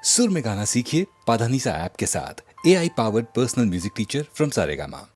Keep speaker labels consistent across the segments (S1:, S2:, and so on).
S1: सुर में गाना सीखिए पाधानीसा ऐप के साथ। AI powered personal music teacher from Saregama.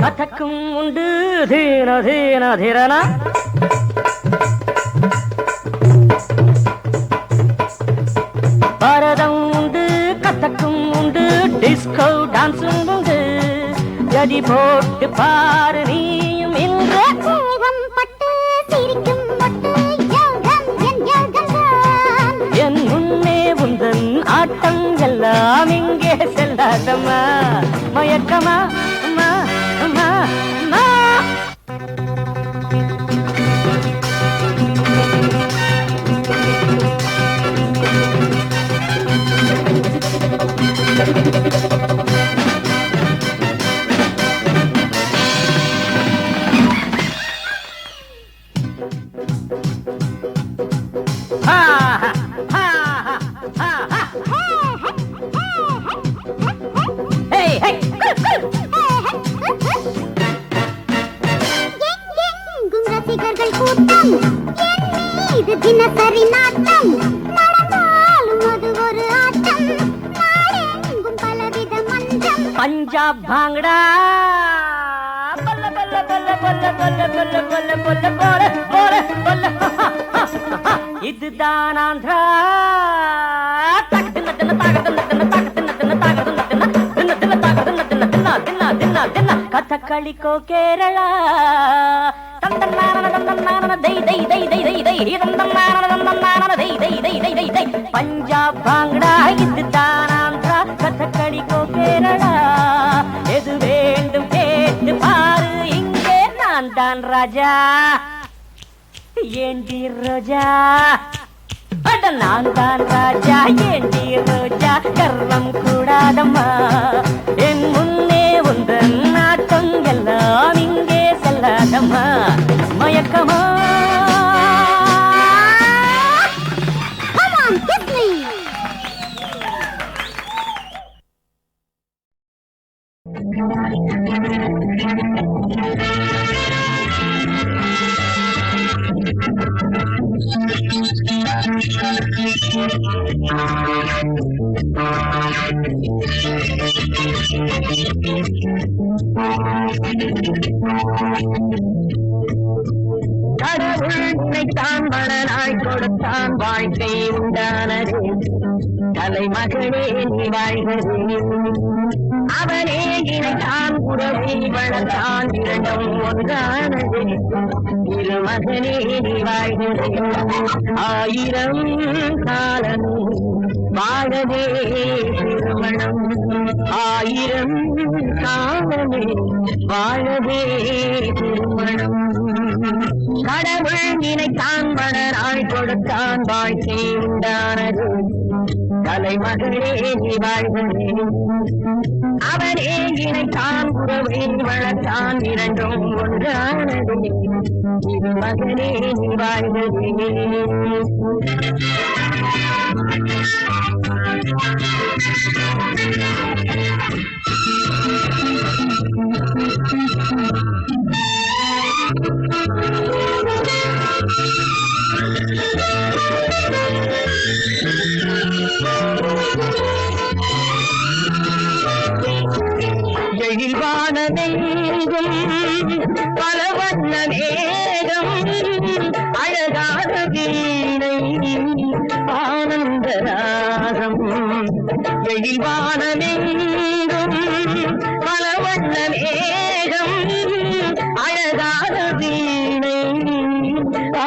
S2: கதக்கும் உண்டு தீன தீன தீரன பரதம் உண்டு கதக்கும் உண்டு டிஸ்கோ டான்ஸும் உண்டு ஜடி போட்டு பாரு நீயும் இன்று
S3: தேகம் பட்டு சிரிக்கும் மொட்டு யோகம் என் யோகம்
S2: என் முன்னே உந்தன் ஆட்டம் எல்லாம் இங்கே செல்லாதம்மா மயக்கமா
S3: தினசரி நாட்டம் நடந்தாலும் அது ஒரு ஆட்டம் நாடெங்கும் பலவித மஞ்சம்
S2: பஞ்சாப் பாங்கடா பல்ல பல்ல பல்ல பல்ல பல்ல பல்ல பல்ல பல்ல போல போல பல்ல இதுதான் ஆந்திரா தகதின தின தகதின தின தகதின தின தகதின தின தின தின தகதின தின தின தின தின தின கதகளிக்கோ கேரளா பஞ்சாப் பாங்கடா இதுதான் ஆந்திரா கதகளிக்கோ கேரளா எது வேண்டும் கேட்டு பாரு இங்கே நான் தான் ராஜா ஏண்டி ரோஜா அட நான் தான் ராஜா ஏண்டி ரோஜா கர்வம் கூடாதம்மா என் முன்னே உந்தன் நாட்டம் எல்லாம் இங்கே செல்லாதம்மா மயக்கமா கடவுள் நினைத்தான் மலராய் கொடுத்தான் வாழ்க்கை உண்டானது தலைமகளே நீ வாழ்கிறது அவனே நினைத்தான் உறவை வளர்த்தான் இரண்டும் ஒன்றானது இருமகனே நீ வாழ்கிறது ஆயிரம் காலம் வாழ
S4: வாழவே திருமணம் ஆயிரம் காலமே வாழவே திருமணம் கடவுள் நினைத்தான் மணராய் கொடுத்தான் வாழ்க்கை உண்டானது தலைமகளே நீ வாழ்கவே அவனே இணைத்தான் உறவை வளர்த்தான் இரண்டும் ஒன்றானது இது மகனே நீ வாழ்கவே எழில்வானதெங்கும் பல வண்ண மேகம் அழகான வீணை ஆனந்த ராகம் எழில்வானதெங்கும் பல வண்ண மேகம் அழகான வீணை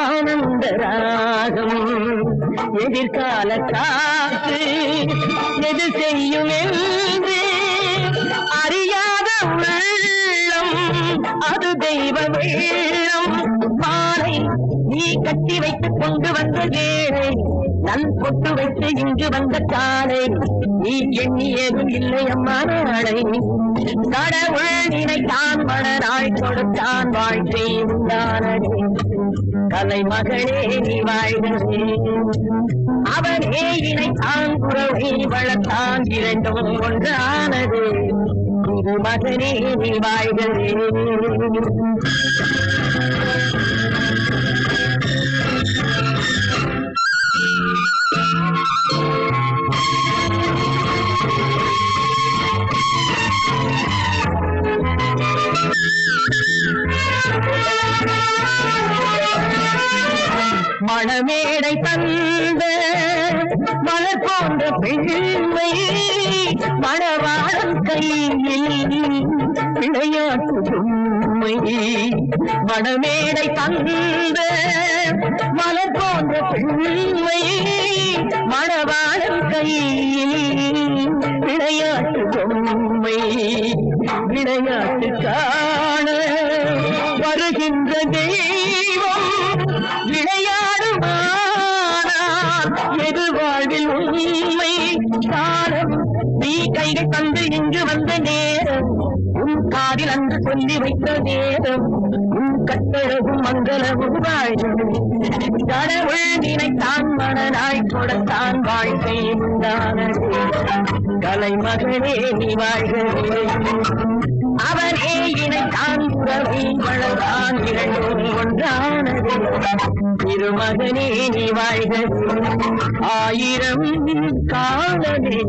S4: ஆனந்த ராகம் எதிர்கால காற்று எது செய்யும் என்று அறியாத உள்ளம் அது தெய்வ வெள்ளம் மாலை நீ கட்டி வைத்துக் கொண்டு வந்த வேளை நன் பொட்டு வைத்து இங்கு வந்த காலை நீ எண்ணியதும் இல்லை அம்மா நாளை கடவுள் நினைத்தான் மணராய் கொடுத்தான் வாழ்க்கை உண்டானதே கலைமகளே நீ வாழ்கவே அவனே இணைத்தான் உறவை வளர்த்தான் இரண்டும் ஒன்றானது இது மகனே நீ வாழ்கவே மணமேடை தந்த மலர் போன்ற பெண்மை மணவாளன் கையில் விளையாட்டு பொம்மை மணமேடை தந்த மலர் போன்ற பெண்மை மணவாளன் கையில் விளையாட்டு பொம்மை விளையாட்டு காண வருகின்ற தெய்வம் விளையாடுமானால் எது வாழ்வில் உண்மை காலம் நீ கைகள் தந்து இங்கு வந்த நேரம் உன் காதில் அன்று சொல்லி வைத்த நேரம் உன் கட்டழகும் மங்களமும் வாழ்வும் கடவுள் நினைத்தான் மணனாய் கொடுத்தான் வாழ்க்கை உண்டானது கலைமகளே நீ வாழ்கவே அவனே இணைத்தான் உறவை வளர்த்தான் இரண்டும் ஒன்றானது திருமகனே நீ வாழ்கவே ஆயிரம் காலமே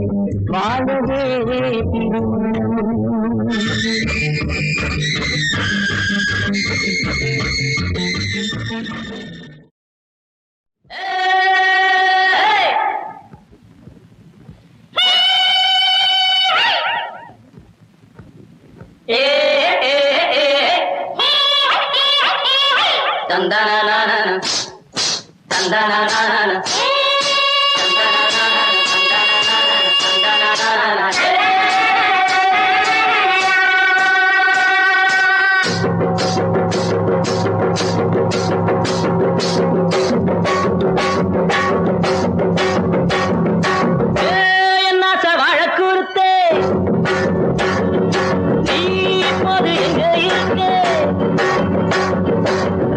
S4: வாழவே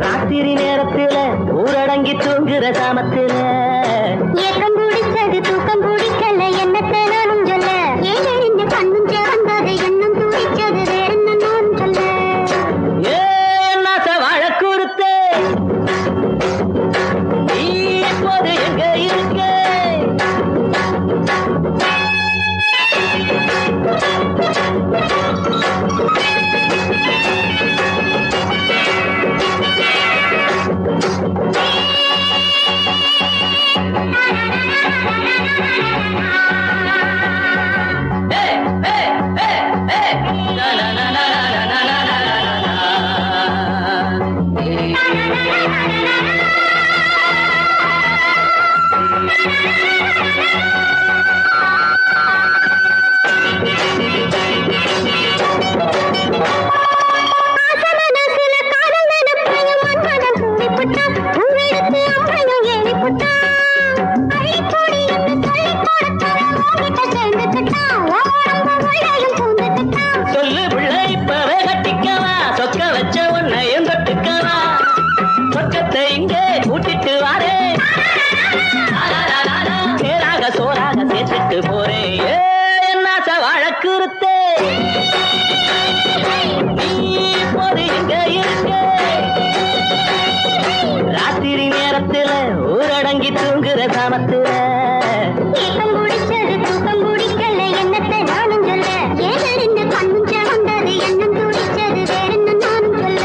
S4: ராத்திரி நேரத்துல ஊரடங்கி தூங்குற சாமத்துல பேசிட்டு போறேன் என்ன வழக்குறுத்தே நீ இப்போது எங்க இருக்க ராத்திரி நேரத்துல ஊரடங்கி தூங்குற சாமத்துல
S3: ஏக்கம் பிடிச்சது தூக்கம் பிடிக்கல என்னத்தை நானும் சொல்ல ஏதறிந்து கண்ணும் வந்தது எண்ணம் துடிச்சது வேற என்ன நானும் சொல்ல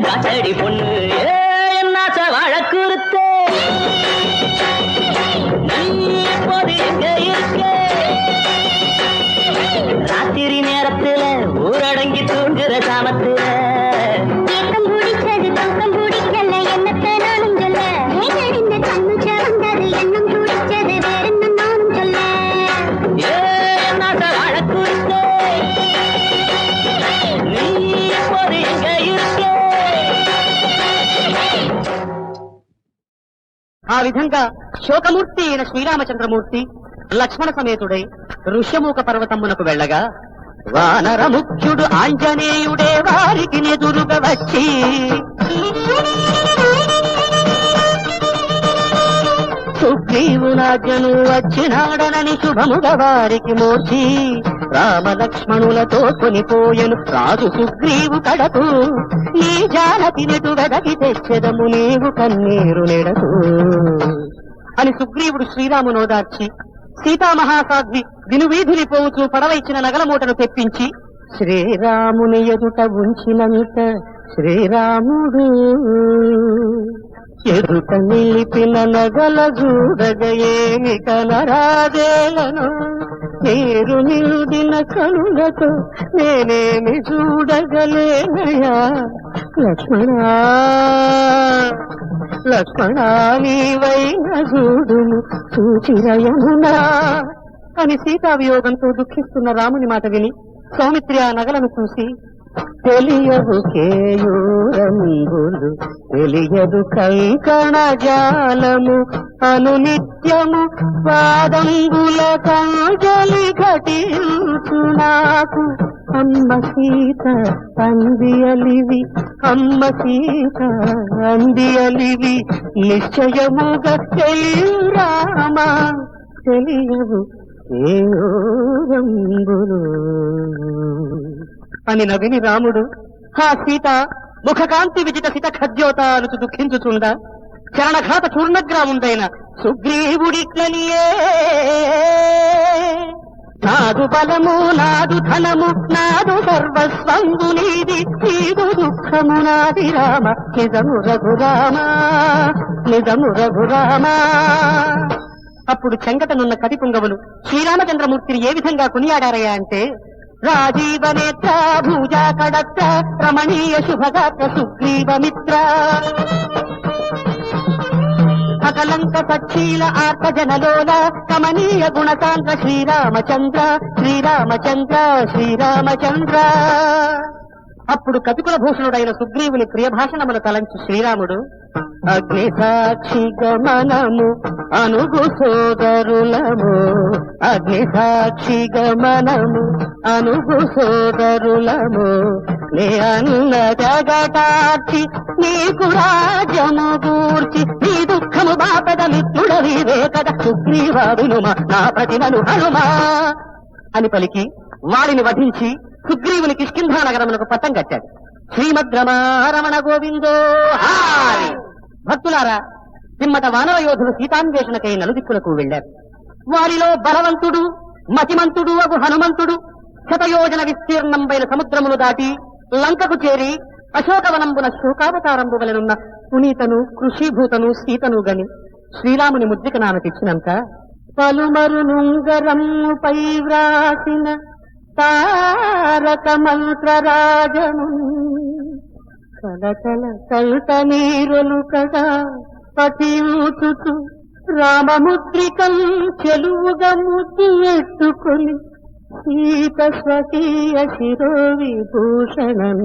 S4: காத்தடி பொண்ணு என்ன வழக்குறுத்தே நீ இப்போது எங்க இருக்க ராத்திரி நேரத்துல ஊரடங்கி தூங்குற சாமத்துல
S3: ஏக்கம் பிடிச்சது தூக்கம் பிடிக்கல என்னத்தை நானும் சொல்ல ஏதறிந்து கண்ணும் வந்தது எண்ணம் துடிச்சது வேற என்ன நானும் சொல்ல
S4: என்ன வழக்குறுத்தே நீ இப்போது எங்க இருக்க
S5: ఆ విధంగా శోకమూర్తి అయిన శ్రీరామచంద్రమూర్తి లక్ష్మణ సమేతుడై ఋష్యమూక పర్వతమునకు వెళ్ళగా వానర ముఖ్యుడు ఆంజనేయుడే వారికి ఎదురుగా వచ్చి సుగ్రీవునాజ్ఞను వచ్చినాడనని శుభముగా వారికి మోర్చి రామ లక్ష్మణులతో కొనిపోయెను రాజు సుగ్రీవు కడకు నీ జానకి నెటు వెదకి తెచ్చెదము నీవు కన్నీరు నెడకు అని సుగ్రీవుడు శ్రీరామునోదార్చి సీతామహాసాధ్వి దినువీధుని పోవుచూ పడవైచిన నగల మూటను తెప్పించి శ్రీరాముని ఎదుట ఉంచినంత శ్రీరాముడు ఎదుట నిలిపిన నగల చూడగయేమి కనరాదేలను నీరు నిలుదిన కనులతో నేనేమి చూడగలేనయా లక్ష్మణా లక్ష్మణా నీవైన చూడును సూచిరయమునా అని సీతావియోగంతో దుఃఖిస్తున్న రాముని మాట విని సౌమిత్రి ఆ నగలను చూసి తెలియదు కేయూరంబులు తెలియదు కంకణ జాలము అనునిత్యము పాదంబుల కంజలి ఘటించు నాకు అమ్మ సీత అందియలివి అమ్మ సీత అందియలివి నిశ్చయముగా తెలియు రామా తెలియవు కేయూరంబులు అని నవిని రాముడు హా సీత ముఖకాంతి విజిత సిత ఖద్యోత అనుచు దుఃఖించుచుండా చరణఘాత చూర్ణగ్రాముండైన సుగ్రీవుడిట్లనియే నాదు బలము నాదు ధనము నాదు సర్వస్వంబు నీది నీదు దుఃఖము నాది రామ నిజము రఘురామా నిజము రఘురామా అప్పుడు చెంగటనున్న కటిపుంగవులు శ్రీరామచంద్రమూర్తిని ఏ విధంగా కొనియాడారయ్యా అంటే రాజీవ నేత్ర భూజా కడత్ర రమణీయ శుభగాత్ర సుగ్రీవ మిత్ర అకలంక సచ్చీల ఆర్త జనలోల కమనీయ గుణకాంత శ్రీరామచంద్ర శ్రీరామచంద్ర శ్రీరామచంద్ర అప్పుడు కపికుల భూషణుడైన సుగ్రీవుని ప్రియభాషణములు తలంచి శ్రీరాముడు అగ్ని సాక్షి గమనము అనుగు సోదరులము అగ్ని సాక్షి గమనము అనుగు సోదరులము నే అన్న జగటార్చి నీకు రాజ్యము గూర్చి నీ దుఃఖము బాపద మిత్రుడవివే కదా సుగ్రీవాదునుమా నా ప్రతిమను హనుమా అని పలికి వారిని వధించి సుగ్రీవుని కిష్కింధా నగరమునకు పట్టం కట్టాడు. శ్రీమద్ రమణ గోవిందో హారి. భక్తులారా, తిమ్మట వానర యోధులు సీతాన్వేషణకై నలుదిక్కులకు వెళ్లారు. వారిలో బలవంతుడు మతిమంతుడు అగు హనుమంతుడు శతయోజన విస్తీర్ణంబైన సముద్రమును దాటి లంకకు చేరి అశోకవనంబున శోకావతారంబు వలెనున్న పునీతను కృషిభూతను సీతను గని శ్రీరాముని ముద్రిక నాన తెచ్చినంత పలుమరు నుంగరమ్ముపై వ్రాసిన తారక మంత్రరాజము కలకల కల్ట నీరులు కదా పతియూచుచు రామముద్రికం చెలువుగా ముద్దు ఎట్టుకొని సీత స్వకీయ శిరో విభూషణం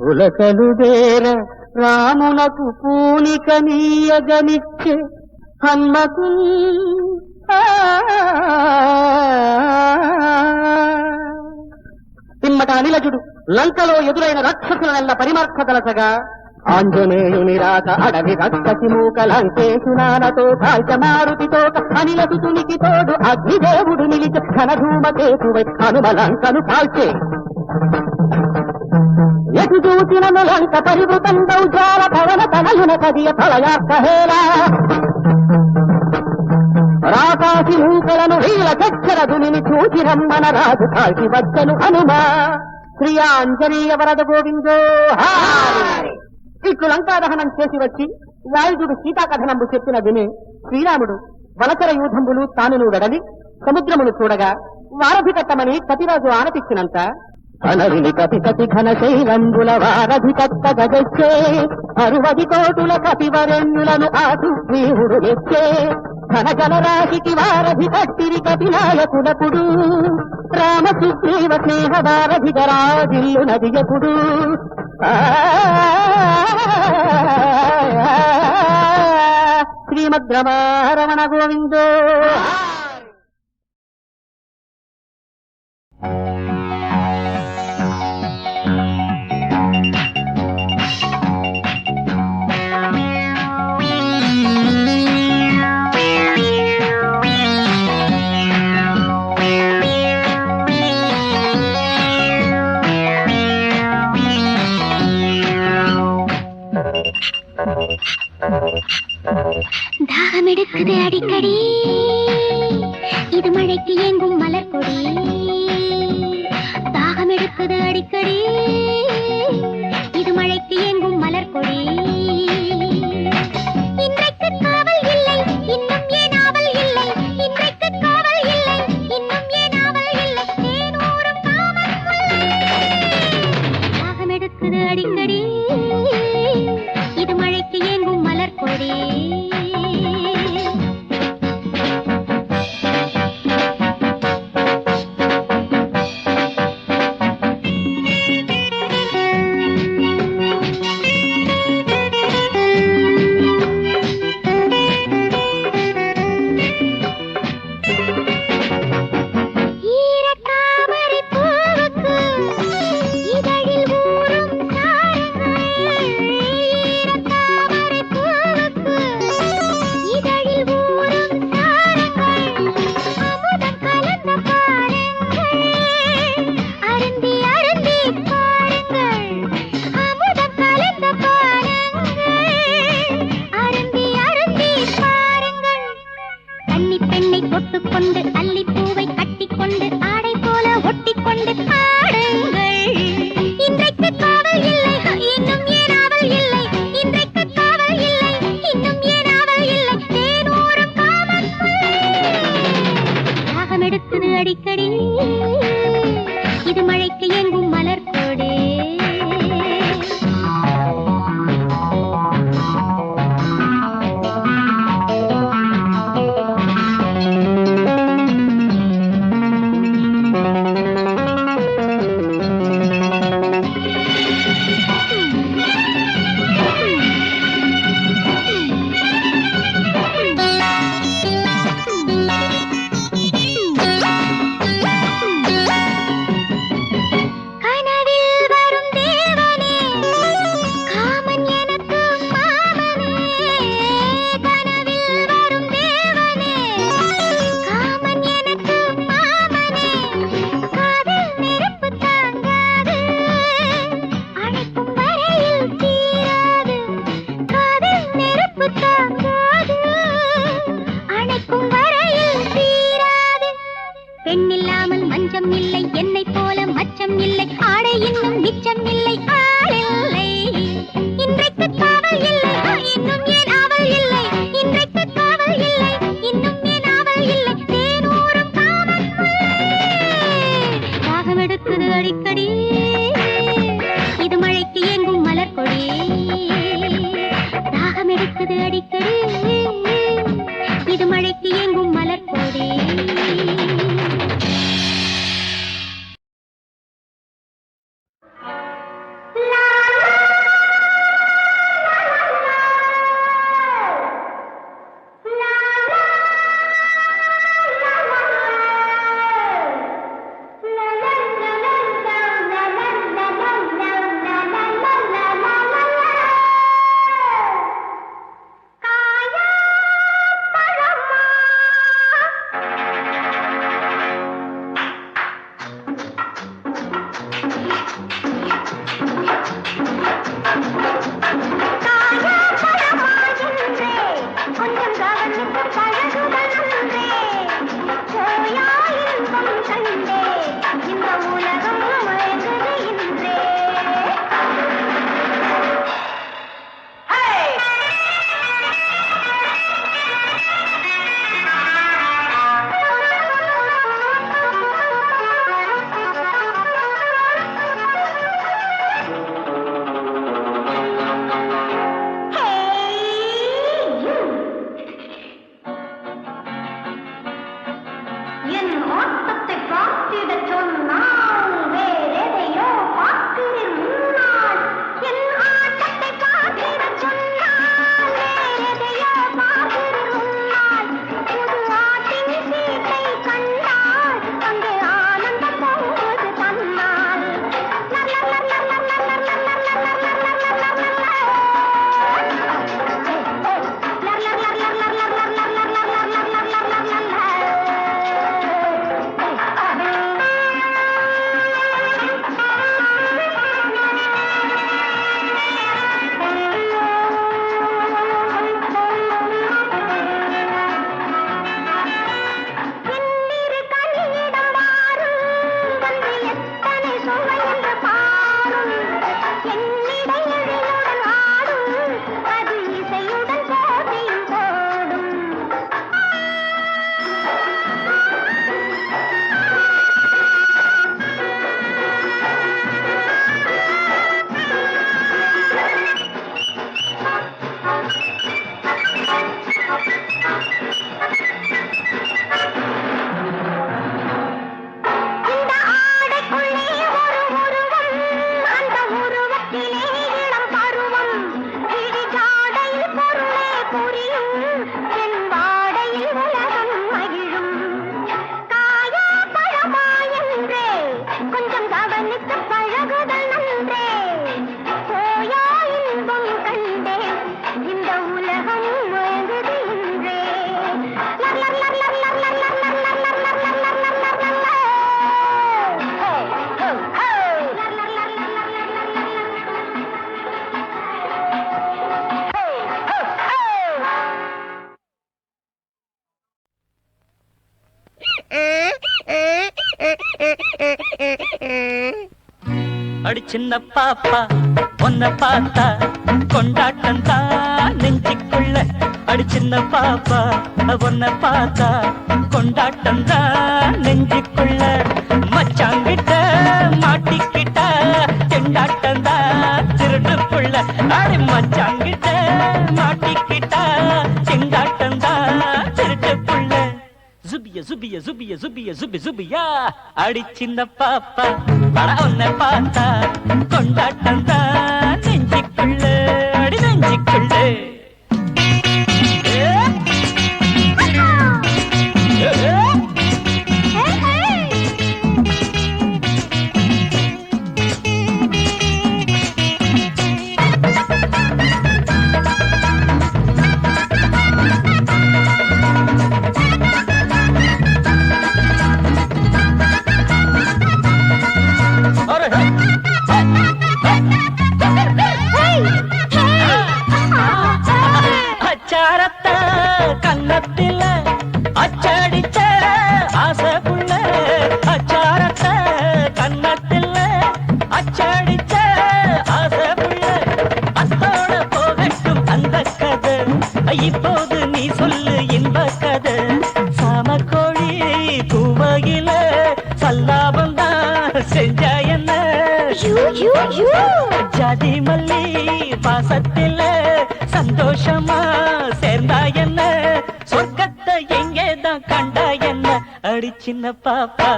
S5: ఉలకలు వేర రామునకు పూనిక నీయగనిచ్చే హన్మకు పిమ్మట అనిలజుడు లంకలో ఎదురైన రాక్షసులనెల్ల పరిమార్చదలసగా ఆంజనేయుని రాక అడవి రక్కసి మూక లంకేశునాలతో కాల్చ మారుతితో అనిలసుతునికి తోడు అగ్నిదేవుడు నిలిచి ఘనధూమకేతువై హనుమ లంకను కాల్చే ఎటు చూసినను లంక పరివృతం దౌజాల పవన తనయున కదియ ఫలయార్హేలా రాకాసి మూకలను వీల చచ్చరదుని చూచి రమ్మన రాజు కాల్చి వచ్చను హనుమ శ్రీయాంజనేయ వరద గోవిందో హారి. ఇట్లు లంకాదహనం చేసి వచ్చి వాయుడు సీతాకథనంబు చెప్పిన విని శ్రీరాముడు వలచర యూధంబులు తానును వెడలి సముద్రమును చూడగా వారధి కట్టమని కపిరాజు ఆనతిచ్చినంత అనవిని కపి ఘనశైలంబుల వారధి కట్ట గజచ్చే 60 కోటుల కపివరెణ్యులను ఆసుగ్రీవుడు ఎచ్చే ఘనజల రాశికి వారధి కట్టిరి కపినాయకుడపుడు రామ సుగ్రీవ స్నేహ వారధి గరాజిల్లు నదియపుడు శ్రీమద్ రమణ గోవిందో.
S3: தாகமெடுக்குது அடிக்கடி இது மழைக்கு ஏங்கும் மலர் கொடி தாகமெடுக்குது அடிக்கடி இது மழைக்கு ஏங்கும் மலர் கொடி இன்றைக்கு காவல் இல்லை இன்னும் ஏன் ஆவல் இல்லை இன்றைக்கு காவல் இல்லை இன்னும் ஏன் ஆவல் இல்லை தேனூரும் காவல் தாகமெடுக்குது அடிக்கடி இது மழைக்கு ஏங்கும் மலர் கொடி அடிக்கடி இது மழைக்கு ஏங்கும் மலர் கொடி கனவில் இது மழைக்கு எங்கும் மலர் கொடி தாகம் எடுக்குது அடிக்கடி இது மழைக்கு எங்கும் மலர் கொடி
S4: அடி சின்ன பாப்பா ஒன்ன பார்த்தா கொண்டாட்டம் தான் நெஞ்சுக்குள்ள அடி சின்ன பாப்பா ஒன்ன பார்த்தா கொண்டாட்டம் தான் நெஞ்சுக்குள்ள மச்சாங்கிட்ட மாட்டிக்கிட்ட தெண்டாட்டம் தான் திருடுக்குள்ள அடி மச்சாங்கிட்ட மாட்டிக்கிட்ட செங்காட்டம் தான் திருட்டுக்குள்ள zubiya zubiya zubiya zubiya zubi zubiya அடி சின்ன பாப்பா பட ஒன்ன பார்த்தா கொண்டாட்டம் தான் நெஞ்சுக்குள்ள அடி நெஞ்சுக்குள்ள கன்னத்தில அச்சடிச்ச ஆசைக்குள்ள அச்சாரத்தை கன்னத்தில அச்சடிச்ச ஆசைக்குள்ள அத்தோட போகட்டும் அந்த கதை இப்போது நீ சொல்லு இன்ப கதை சாமக்கோழி பூவையில சல்லாபம் தான் செஞ்ச என்ன ஜாதி மல்லி பாசத்தில சந்தோஷமா சேர்ந்தா என்ன, சொர்க்கத்தை எங்கேதான் கண்டா என்ன, அடி சின்ன பாப்பா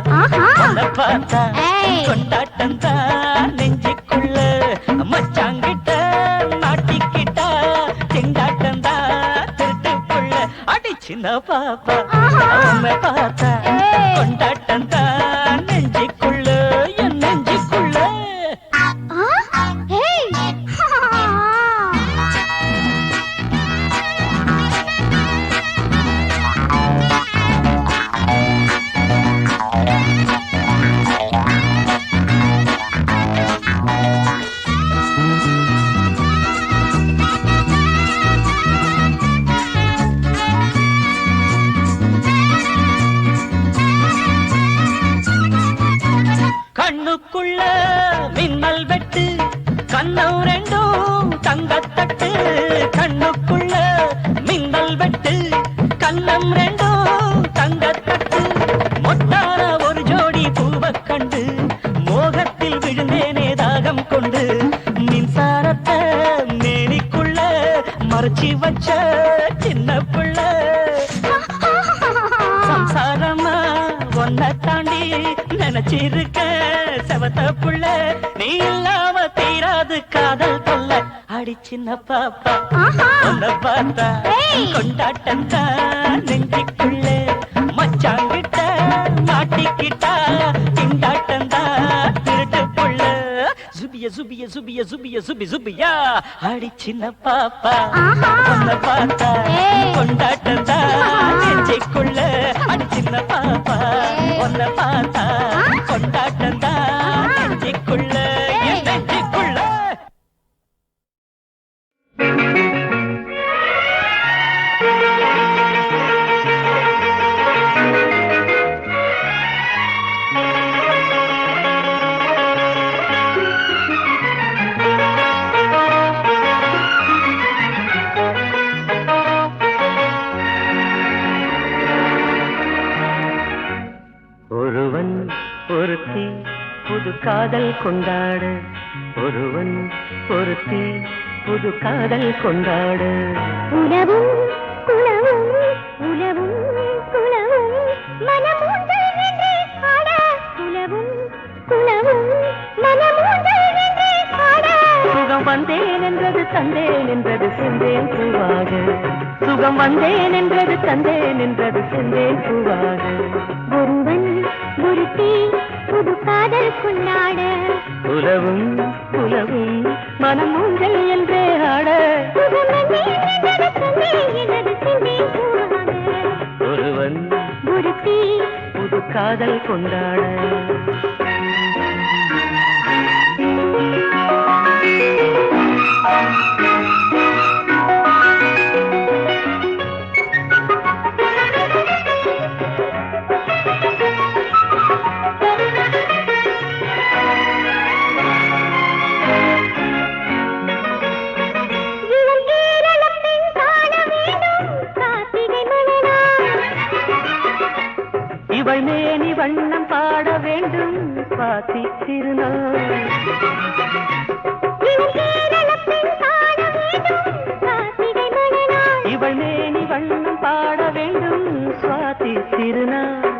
S4: உன்னை பார்த்தா கொண்டாட்டம் தான் நெஞ்சுக்குள்ள, மச்சாங்கிட்ட மாட்டிக்கிட்டா திண்டாட்டம் தான் திருட்டுக்குள்ள, அடி சின்ன பாப்பா உன்னை பார்த்தா கொண்டாட்டம் தான் நெஞ்சுக்குள்ள, என் நெஞ்சுக்குள்ள. கண்ணுக்குள்ள மின்னல் வெட்டு, கண்ணம் ரெண்டும் தங்கத்தட்டு, கண்ணுக்குள்ள மின்னல் வெட்டு, கண்ணம் ரெண்டும் தங்கத்தட்டு, மொட்டான ஒரு ஜோடி பூவக் கண்டு மோகத்தில் விழுந்தேனே தாகம் கொண்டு, மின்சாரத்தை மேனிக்குள்ள மறைச்சி வச்ச சின்ன புள்ள, சம்சாரமா ஒன்ன தாண்டி நினைச்சிருக்க செவத்த புள்ள, நீ இல்லாம தீராது காதல் தொல்ல, அடி சின்ன பாப்பா உன்னை பார்த்தா கொண்டாட்டம் தான் நெஞ்சுக்குள்ள, மச்சாங்கிட்ட மாட்டிக்கிட்டா திண்டாட்டம் தான் திருட்டு புள்ள, சுபிய சுபிய சுபிய சுபிய சுபி சுபியா, அடி சின்ன பாப்பா உன்னை பார்த்தா கொண்டாட்டம் தான் நெஞ்சுக்குள்ள, அடி சின்ன பாப்பா உன்னை பார்த்தா கொண்டாட்டம் தான் நெஞ்சுக்குள்ள, என் நெஞ்சுக்குள்ள. ஒருவன் ஒருத்தி புது காதல் கொண்டாடு, ஒருவன் ஒருத்தி புது காதல் கொண்டாடு,
S3: உலவும் குலவும் உலவும் குலவும் மனமூஞ்சல் வென்றே ஆட, உலவும் குலவும் மனமூஞ்சல் வென்றே ஆட,
S4: சுகம் வந்தேன் என்றது தந்தேன் என்றது செந்தேன் பூவாக, சுகம் வந்தேன் என்றது தந்தேன் என்றது செந்தேன் பூவாக,
S3: ஒருவன் ஒருத்தி புது காதல் கொண்டாட,
S4: உலவும் உலவும் மனமூஞ்சல் என்றே ஆட, ஒருவன்
S3: ஒருத்தி
S4: புது காதல் கொண்டாட. இவள் மேனி வண்ணம் பாட வேண்டும் பாத்தி திருநாள், இவள் மேனி வண்ணம் பாட வேண்டும் சுவாதி திருநாள்,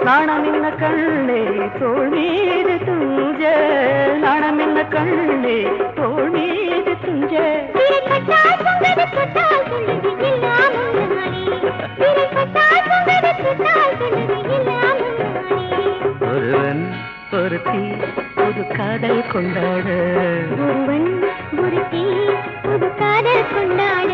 S4: நாணம் என்ன கண்ணே தோள் மீது துஞ்ச, நாணம் என்ன கண்ணே தோள் மீது துஞ்ச, ஒருவன் ஒருத்தி புது காதல் கொண்டாட,
S3: ஒருவன் ஒருத்தி புது காதல் கொண்டாட.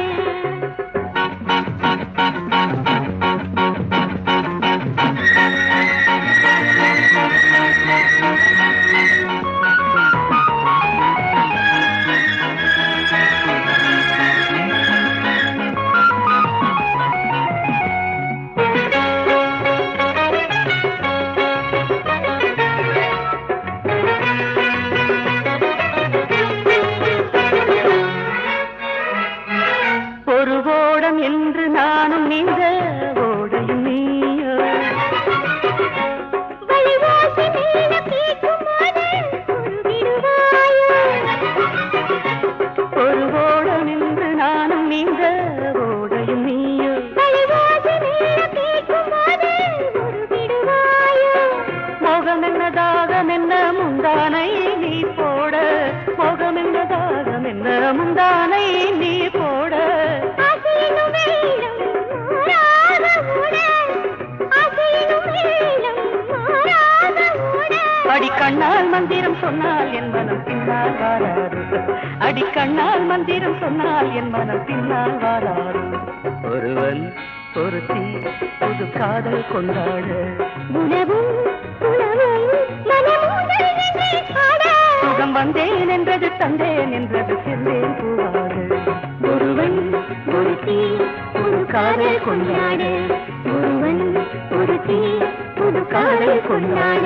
S4: நானும் நீந்த ஓடையும் நீயோ
S3: வழிவாசி மேல கேட்கும்போது உருவிடுவாயோ
S4: ஒரு ஓடம் நின்று நானும் நீந்த ஓடையும் நீயோ
S3: வழிவாசி மேல கேட்கும்போது உருவிடுவாயோ
S4: மோகம் என்னதாக நின்ன முந்தானை நீ போட மோகம் என்னதாக நின்ன முந்தானை நீ போட
S3: ஆசையினும் மேலும் மாறாத ஓட ஆசையினும் மேலும் மாறாத ஓட
S4: அடிக்கண்ணால் மந்திரம் சொன்னால் என் மனம் பின்னால் வாராது அடிக்கண்ணால் மந்திரம் சொன்னால் என் மனம் பின்னால் வாராது ஒருவன் ஒருத்தி புது காதல் கொண்டாட
S3: உணவும் உணவும் மனமுதல் நின்று பாட
S4: சுகம் வந்தேன் என்றது தந்தேன் என்றது சென்றேன் பூவாடு ஒருவன் ஒருத்தி புது காதல் கொண்டாட
S3: ஒருவன் ஒருத்தி புது காதல் கொண்டாட